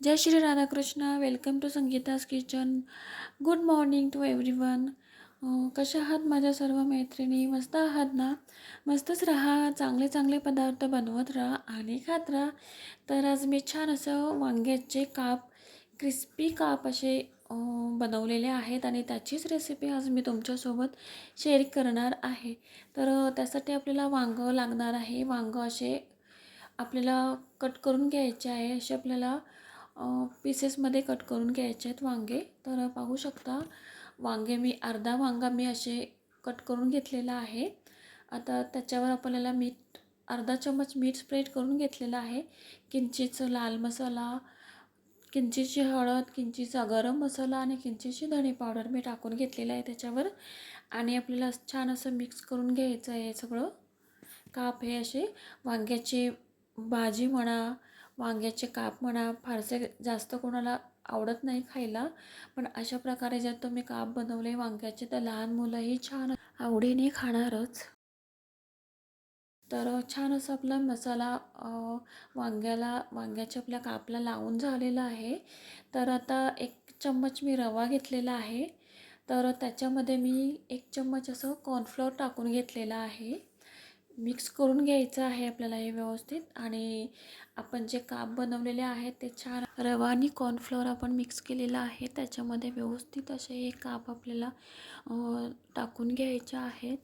Jai Shri Radhakrishna. Welcome to Sangeeta's kitchen. Good morning to everyone. कशा आहात माझ्या सर्व मैत्रिणी? मस्त आहात ना? मस्तच राहा, चांगले चांगले पदार्थ बनवत राहा आणि खात राहा. तर आज मी छान असं वांग्याचे काप, क्रिस्पी काप असे बनवलेले आहेत आणि त्याचीच रेसिपी आज मी तुमच्यासोबत शेअर करणार आहे. तर त्यासाठी आपल्याला वांगं लागणार आहे. वांगं असे आपल्याला कट करून घ्यायचे आहे. असे आपल्याला पीसेसमध्ये कट करून घ्यायचे आहेत वांगे. तर पाहू शकता वांगे मी अर्धा वांगा मी असे कट करून घेतलेला आहे. आता त्याच्यावर आपल्याला मीठ, अर्धा चम्मच मीठ स्प्रेड करून घेतलेला आहे. किंचित लाल मसाला, किंचितची हळद, किंचितचा गरम मसाला आणि किंचितची धणे पावडर मी टाकून घेतलेलं आहे त्याच्यावर. आणि आपल्याला छान असं मिक्स करून घ्यायचं आहे सगळं. काप हे असे वांग्याची भाजी म्हणा, वांग्याचे काप म्हणा, फारसे जास्त कोणाला आवडत नाही खायला, पण अशा प्रकारे जर तुम्ही काप बनवले वांग्याचे तर लहान मुलंही छान आवडीने खाणारच. तर छान असा आपला मसाला वांग्याच्या आपल्या कापला लावून झालेला आहे. तर आता 1 चम्मच मी रवा घेतलेला आहे. तर त्याच्यामध्ये मी 1 चम्मच असं कॉर्नफ्लोअर टाकून घेतलेला आहे. मिक्स करून घ्यायचं आहे आपल्याला हे व्यवस्थित. आणि आपण जे काप बनवलेले आहेत ते छान रवा आणि कॉर्नफ्लोअर आपण मिक्स केलेलं आहे त्याच्यामध्ये व्यवस्थित असे हे काप आपल्याला टाकून घ्यायचे आहेत.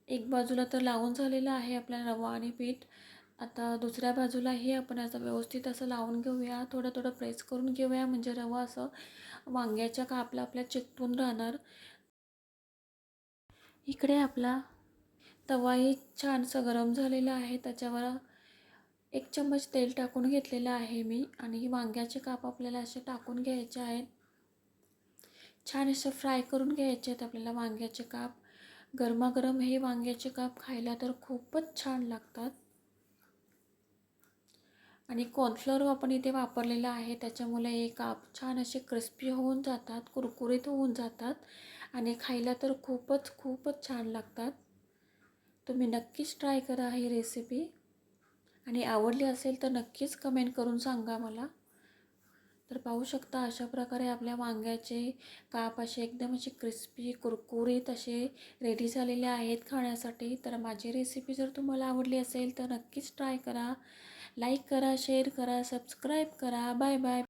एक बाजूला तर लावून झालेलं आहे आपला रवा आणि पीठ. आता दुसऱ्या बाजूलाही आपण असं व्यवस्थित असं लावून घेऊया. थोडं थोडं प्रेस करून घेऊया म्हणजे रवा असं वांग्याच्या कापला आपल्या चिकटून राहणार. इकडे आपला तवाही छानसं गरम झालेला आहे. त्याच्यावर 1 चम्मच तेल टाकून घेतलेलं आहे मी आणि वांग्याचे काप आपल्याला असे टाकून घ्यायचे आहेत. छान असं फ्राय करून घ्यायचे आहेत आपल्याला वांग्याचे काप. गरमागरम हे वांग्याचे काप खायला तर खूपच छान लागतात. आणि कॉर्नफ्लोअर आपण इथे वापरलेला आहे त्याच्यामुळे हे काप छान असे क्रिस्पी होऊन जातात, कुरकुरीत होऊन जातात आणि खायला तर खूपच खूपच छान लागतात. तुम्ही नक्कीच ट्राय करा ही रेसिपी आणि आवडली असेल तर नक्कीच कमेंट करून सांगा मला. तर पाहू शकता अशा प्रकारे आपल्या वांग्याचे काप असे एकदम असे क्रिस्पी कुरकुरीत असे रेडी झालेले आहेत खाण्यासाठी. तर माझी रेसिपी जर तुम्हाला आवडली असेल तर नक्कीच ट्राय करा. लाईक करा, शेअर करा, सबस्क्राईब करा. Bye bye.